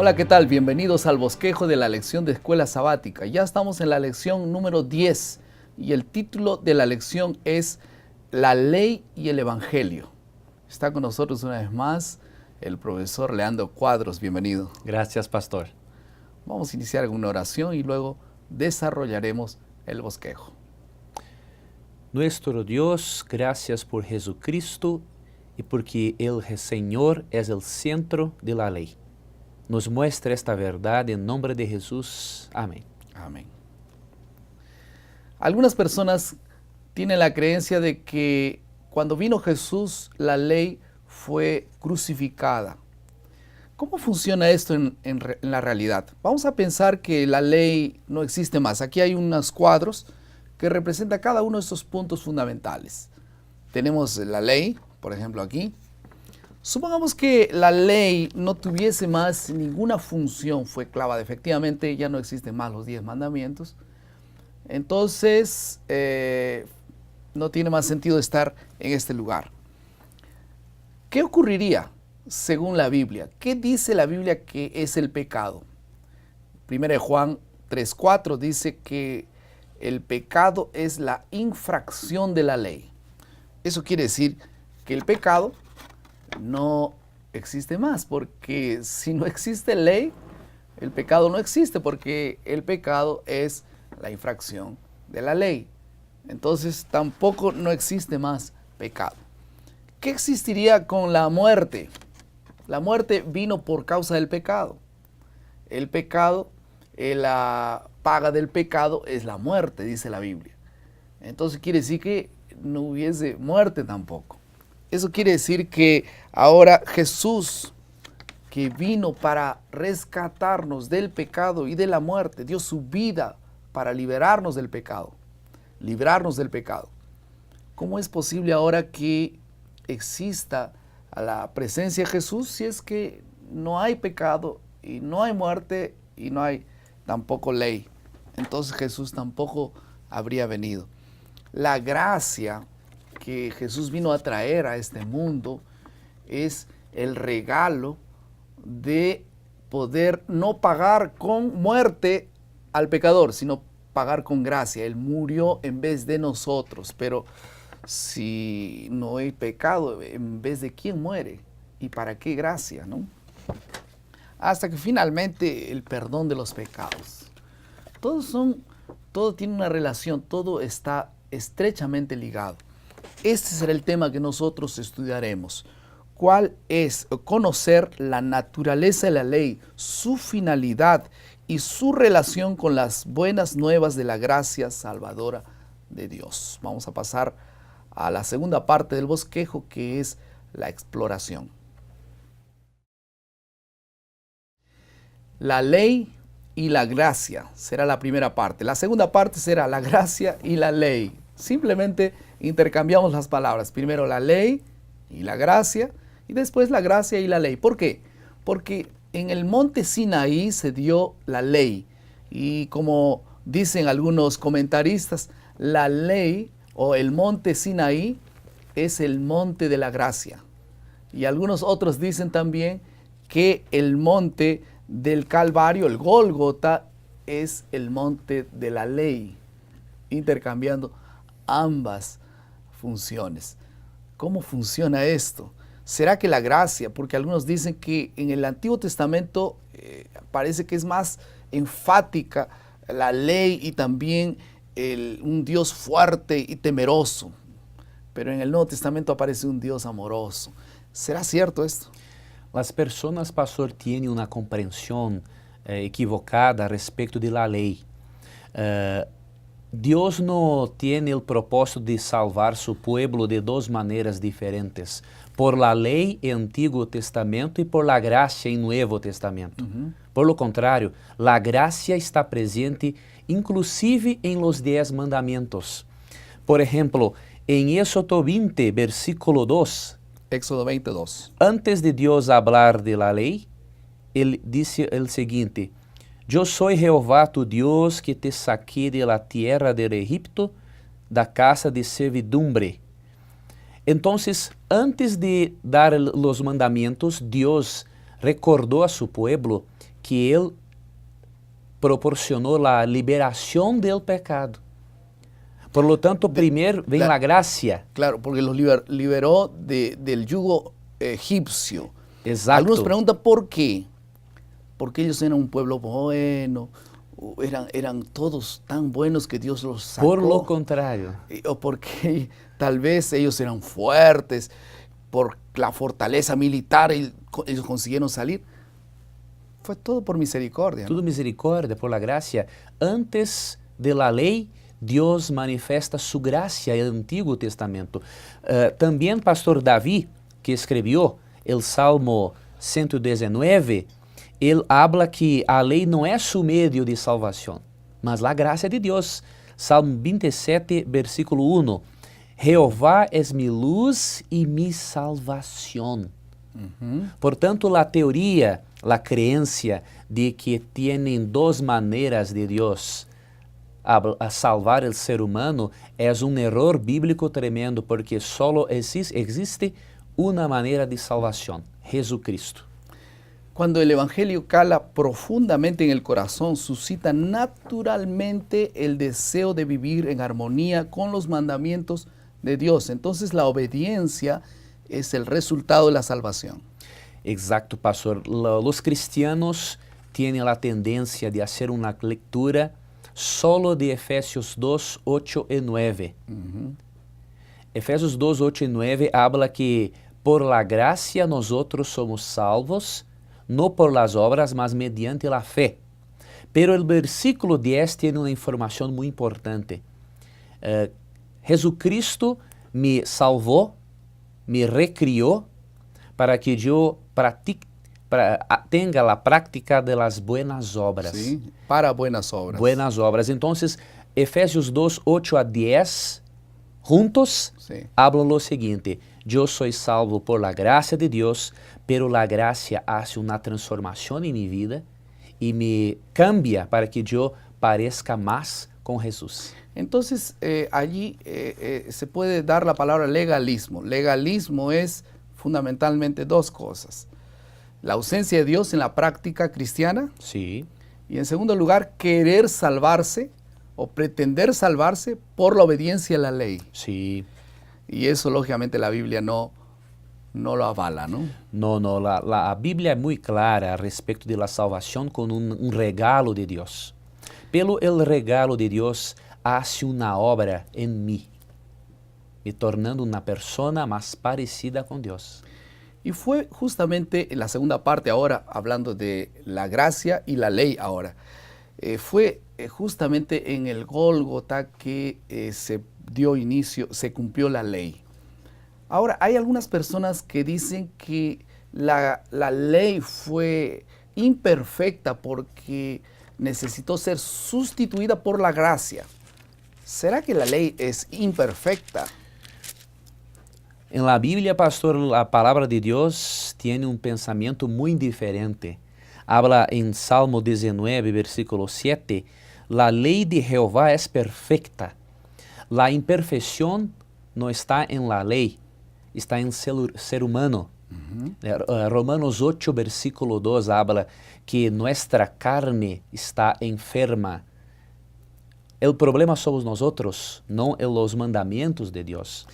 Hola, ¿qué tal? Bienvenidos al bosquejo de la lección de escuela sabática. Ya estamos en la lección número 10 y el título de la lección es La ley y el evangelio. Está con nosotros una vez más el profesor Leandro Cuadros. Bienvenido. Gracias, pastor. Vamos a iniciar con una oración y luego desarrollaremos el bosquejo. Nuestro Dios, gracias por Jesucristo y porque el Señor es el centro de la ley. Nos muestra esta verdad en nombre de Jesús. Amén. Amén. Algunas personas tienen la creencia de que cuando vino Jesús, la ley fue crucificada. ¿Cómo funciona esto en la realidad? Vamos a pensar que la ley no existe más. Aquí hay unos cuadros que representan cada uno de estos puntos fundamentales. Tenemos la ley, por ejemplo aquí. Supongamos que la ley no tuviese más ninguna función, fue clavada. Efectivamente, ya no existen más los 10 mandamientos. Entonces, no tiene más sentido estar en este lugar. ¿Qué ocurriría según la Biblia? ¿Qué dice la Biblia que es el pecado? 1 Juan 3:4 dice que el pecado es la infracción de la ley. Eso quiere decir que el pecado no existe más, porque si no existe ley, el pecado no existe, porque el pecado es la infracción de la ley. Entonces tampoco no existe más pecado. ¿Qué existiría con la muerte? La muerte vino por causa del pecado. El pecado, la paga del pecado es la muerte, dice la Biblia. Entonces quiere decir que no hubiese muerte tampoco. Eso quiere decir que ahora Jesús, que vino para rescatarnos del pecado y de la muerte, dio su vida para liberarnos del pecado, librarnos del pecado. ¿Cómo es posible ahora que exista la presencia de Jesús si es que no hay pecado y no hay muerte y no hay tampoco ley? Entonces Jesús tampoco habría venido. La gracia que Jesús vino a traer a este mundo es el regalo de poder no pagar con muerte al pecador, sino pagar con gracia. Él murió en vez de nosotros, pero si no hay pecado, ¿en vez de quién muere? ¿Y para qué gracia, no? Hasta que finalmente el perdón de los pecados. Todo tiene una relación, todo está estrechamente ligado. Este será el tema que nosotros estudiaremos. ¿Cuál es? Conocer la naturaleza de la ley, su finalidad y su relación con las buenas nuevas de la gracia salvadora de Dios. Vamos a pasar a la segunda parte del bosquejo, que es la exploración. La ley y la gracia será la primera parte. La segunda parte será la gracia y la ley. Simplemente intercambiamos las palabras. Primero la ley y la gracia, y después la gracia y la ley. ¿Por qué? Porque en el monte Sinaí se dio la ley. Y como dicen algunos comentaristas, la ley o el monte Sinaí es el monte de la gracia. Y algunos otros dicen también que el monte del Calvario, el Gólgota, es el monte de la ley, intercambiando ambas funciones. ¿Cómo funciona esto? ¿Será que la gracia? Porque algunos dicen que en el Antiguo Testamento parece que es más enfática la ley y también un Dios fuerte y temeroso. Pero en el Nuevo Testamento aparece un Dios amoroso. ¿Será cierto esto? Las personas, pastor, tienen una comprensión equivocada respecto de la ley. Dios no tiene el propósito de salvar su pueblo de dos maneras diferentes, por la ley en Antiguo Testamento y por la gracia en Nuevo Testamento. Por lo contrario, la gracia está presente inclusive en los 10 mandamientos. Por ejemplo, en Éxodo 20, versículo 2, Éxodo 22. antes de Dios hablar de la ley, Él dice el siguiente: Yo soy Jehová tu Dios que te saqué de la tierra del Egipto, da casa de servidumbre. Entonces, antes de dar los mandamientos, Dios recordó a su pueblo que Él proporcionó la liberación del pecado. Por lo tanto, primero ven la gracia. Claro, porque los liberó del yugo egipcio. Exacto. Algunos preguntan por qué. Porque ellos eran un pueblo bueno, eran todos tan buenos que Dios los sacó. Por lo contrario. O porque tal vez ellos eran fuertes, por la fortaleza militar ellos consiguieron salir. Fue todo por misericordia, ¿no? Tudo misericordia, por la gracia. Antes de la ley, Dios manifiesta su gracia en el Antiguo Testamento. También Pastor David, que escribió el Salmo 119, él habla que a lei não é su medio de salvación, mas la gracia de Dios. Salmo 27, versículo 1. Jehová es mi luz y mi salvación. Portanto, la teoria, la creencia de que tienen dos maneras de Dios a salvar el ser humano es un error bíblico tremendo, porque solo existe una manera de salvación, Jesucristo. Cuando el Evangelio cala profundamente en el corazón, suscita naturalmente el deseo de vivir en armonía con los mandamientos de Dios. Entonces la obediencia es el resultado de la salvación. Exacto, pastor. Los cristianos tienen la tendencia de hacer una lectura solo de Efesios 2, 8 y 9. Efesios 2, 8 y 9 habla que por la gracia nosotros somos salvos, no por las obras, mas mediante la fe. Pero el versículo 10 tiene una información muy importante. Jesucristo me salvó, me recrió para que yo tenga la práctica de las buenas obras. Sí, para buenas obras. Buenas obras. Entonces, Efesios 2, 8 a 10, juntos, Sí. hablan lo siguiente: yo soy salvo por la gracia de Dios, pero la gracia hace una transformación en mi vida y me cambia para que yo parezca más con Jesús. Entonces, allí se puede dar la palabra legalismo. Legalismo es fundamentalmente dos cosas: la ausencia de Dios en la práctica cristiana, Sí, y en segundo lugar, querer salvarse o pretender salvarse por la obediencia a la ley. sí. Y eso, lógicamente, la Biblia no lo avala, ¿no? No, la Biblia es muy clara respecto de la salvación con un regalo de Dios. Pero el regalo de Dios hace una obra en mí, me tornando una persona más parecida con Dios. Y fue justamente en la segunda parte ahora, hablando de la gracia y la ley ahora, fue justamente en el Gólgota que se dio inicio, se cumplió la ley. Ahora, hay algunas personas que dicen que la ley fue imperfecta porque necesitó ser sustituida por la gracia. ¿Será que la ley es imperfecta? En la Biblia, pastor, la palabra de Dios tiene un pensamiento muy diferente. Habla en Salmo 19, versículo 7, la ley de Jehová es perfecta. La imperfección no está en la ley, está en ser humano. Romanos 8, versículo 2 habla que nuestra carne está enferma. El problema somos nosotros, no en los mandamientos de Dios.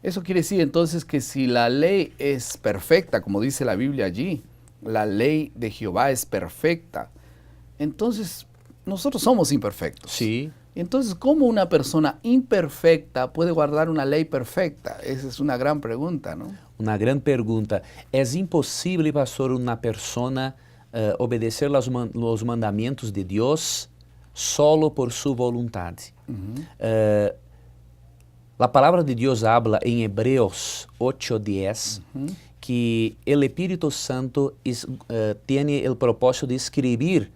Eso quiere decir entonces que si la ley es perfecta, como dice la Biblia allí, la ley de Jehová es perfecta, entonces nosotros somos imperfectos. Sí. Entonces, ¿cómo una persona imperfecta puede guardar una ley perfecta? Esa es una gran pregunta, ¿no? Una gran pregunta. Es imposible, pastor, una persona obedecer los mandamientos de Dios solo por su voluntad. La palabra de Dios habla en Hebreos 8:10 que el Espíritu Santo tiene el propósito de escribir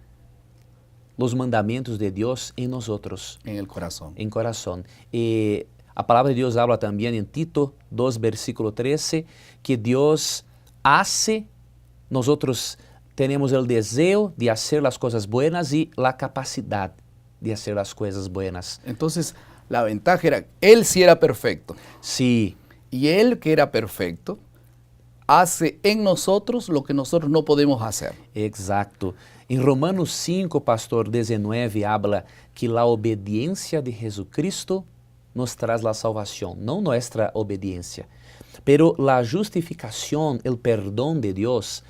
los mandamientos de Dios en nosotros. En el corazón. En corazón. A palabra de Dios habla también en Tito 2, versículo 13, que Dios hace, nosotros tenemos el deseo de hacer las cosas buenas y la capacidad de hacer las cosas buenas. Entonces, la ventaja era, él sí era perfecto. Sí, Y él que era perfecto, hace en nosotros lo que nosotros no podemos hacer. Exacto. Em Romanos 5, pastor 19, habla que a obediência de Jesucristo nos traz a salvação, não nossa obediência. Pero la justificación, el perdón de Dios,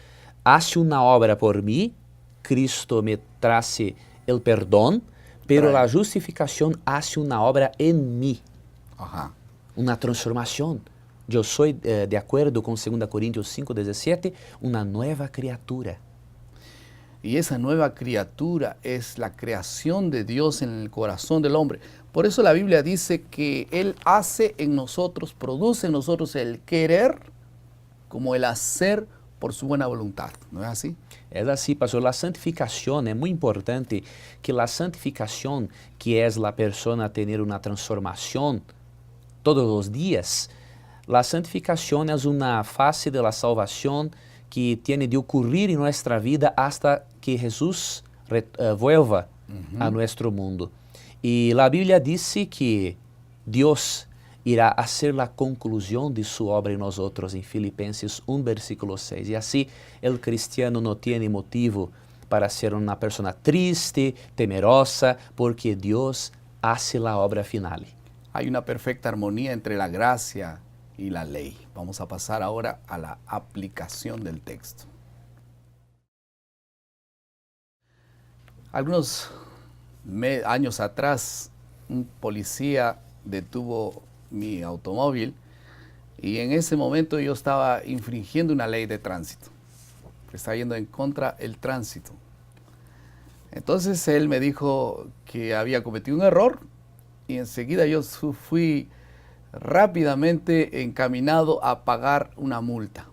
hace una obra por mí, Cristo me trace el perdón, pero la justificación hace una obra en mí, una transformación. Yo soy, de acuerdo con 2 Corintios 5:17, una nueva criatura. Y esa nueva criatura es la creación de Dios en el corazón del hombre. Por eso la Biblia dice que Él hace en nosotros, produce en nosotros el querer como el hacer por su buena voluntad. ¿No es así? Es así, pastor. La santificación es muy importante, que la santificación, que es la persona tener una transformación todos los días, la santificación es una fase de la salvación que tiene de ocurrir en nuestra vida hasta que Jesús vuelva a nuestro mundo. Y la Biblia dice que Dios irá a hacer la conclusión de su obra en nosotros en Filipenses 1, versículo 6. Y así el cristiano no tiene motivo para ser una persona triste, temerosa, porque Dios hace la obra final. Hay una perfecta armonía entre la gracia y la ley. Vamos a pasar ahora a la aplicación del texto. Algunos años atrás, un policía detuvo mi automóvil y en ese momento yo estaba infringiendo una ley de tránsito. Estaba yendo en contra del tránsito. Entonces él me dijo que había cometido un error y enseguida yo fui rápidamente encaminado a pagar una multa.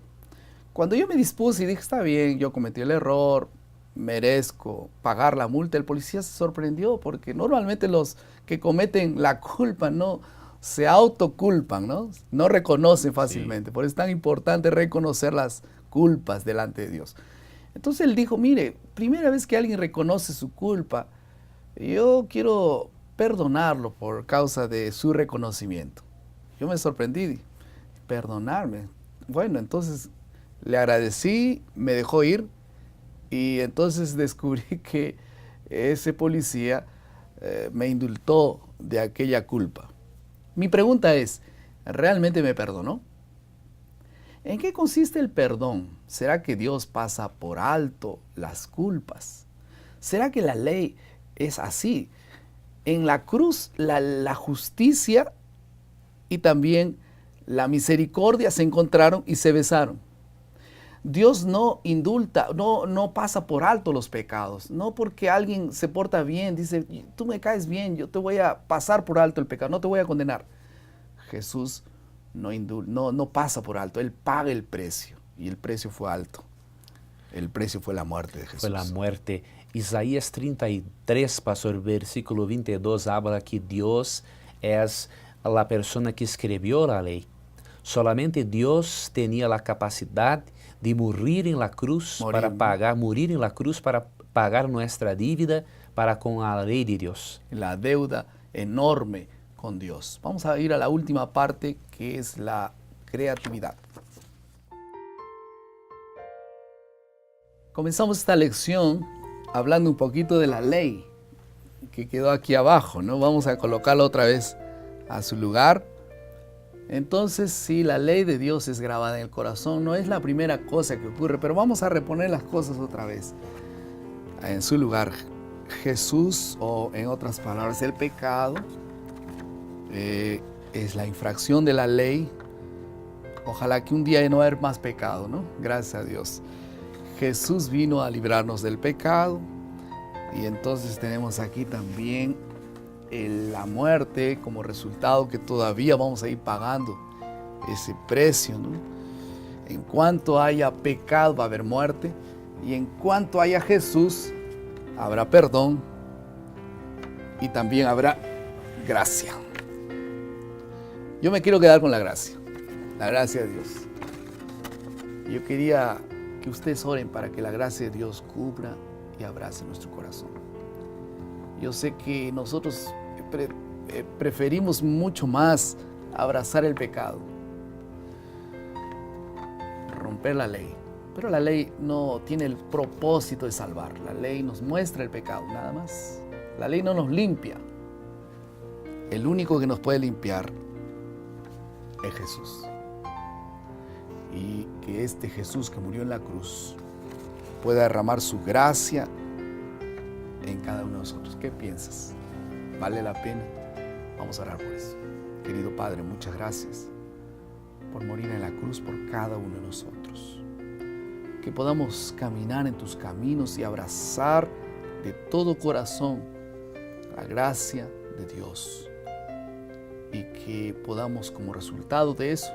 Cuando yo me dispuse y dije, está bien, yo cometí el error, merezco pagar la multa, el policía se sorprendió porque normalmente los que cometen la culpa no se autoculpan, no reconocen fácilmente. Sí. Por eso es tan importante reconocer las culpas delante de Dios. Entonces él dijo, mire, primera vez que alguien reconoce su culpa, yo quiero perdonarlo por causa de su reconocimiento. Yo me sorprendí, perdonarme. Bueno, entonces le agradecí, me dejó ir y entonces descubrí que ese policía me indultó de aquella culpa. Mi pregunta es, ¿realmente me perdonó? ¿En qué consiste el perdón? ¿Será que Dios pasa por alto las culpas? ¿Será que la ley es así? En la cruz la justicia y también la misericordia se encontraron y se besaron. Dios no indulta, no pasa por alto los pecados. No porque alguien se porta bien, dice, tú me caes bien, yo te voy a pasar por alto el pecado, no te voy a condenar. Jesús no pasa por alto, Él paga el precio y el precio fue alto. El precio fue la muerte de Jesús. Fue la muerte. Isaías 33, pastor, versículo 22, habla que Dios es la persona que escribió la ley. Solamente Dios tenía la capacidad de morir en la cruz morir en la cruz para pagar nuestra dívida para con la ley de Dios. La deuda enorme con Dios. Vamos a ir a la última parte, que es la creatividad. Comenzamos esta lección hablando un poquito de la ley que quedó aquí abajo, ¿no? Vamos a colocarla otra vez a su lugar. Entonces, sí, la ley de Dios es grabada en el corazón, no es la primera cosa que ocurre, pero vamos a reponer las cosas otra vez en su lugar. Jesús, o en otras palabras, el pecado, es la infracción de la ley. Ojalá que un día no haya más pecado, ¿no? Gracias a Dios. Jesús vino a librarnos del pecado y entonces tenemos aquí también la muerte como resultado, que todavía vamos a ir pagando ese precio, ¿no? En cuanto haya pecado va a haber muerte y en cuanto haya Jesús habrá perdón y también habrá gracia. Yo me quiero quedar con la gracia de Dios. Yo quería que ustedes oren para que la gracia de Dios cubra y abrace nuestro corazón. Yo sé que nosotros preferimos mucho más abrazar el pecado, romper la ley. Pero la ley no tiene el propósito de salvar. La ley nos muestra el pecado, nada más. La ley no nos limpia. El único que nos puede limpiar es Jesús. Y que este Jesús que murió en la cruz pueda derramar su gracia en cada uno de nosotros. ¿Qué piensas? ¿Vale la pena? Vamos a orar por eso. Querido Padre, muchas gracias por morir en la cruz por cada uno de nosotros. Que podamos caminar en tus caminos y abrazar de todo corazón la gracia de Dios. Y que podamos, como resultado de eso,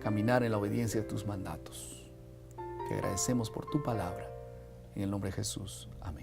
caminar en la obediencia de tus mandatos. Te agradecemos por tu palabra. En el nombre de Jesús. Amén.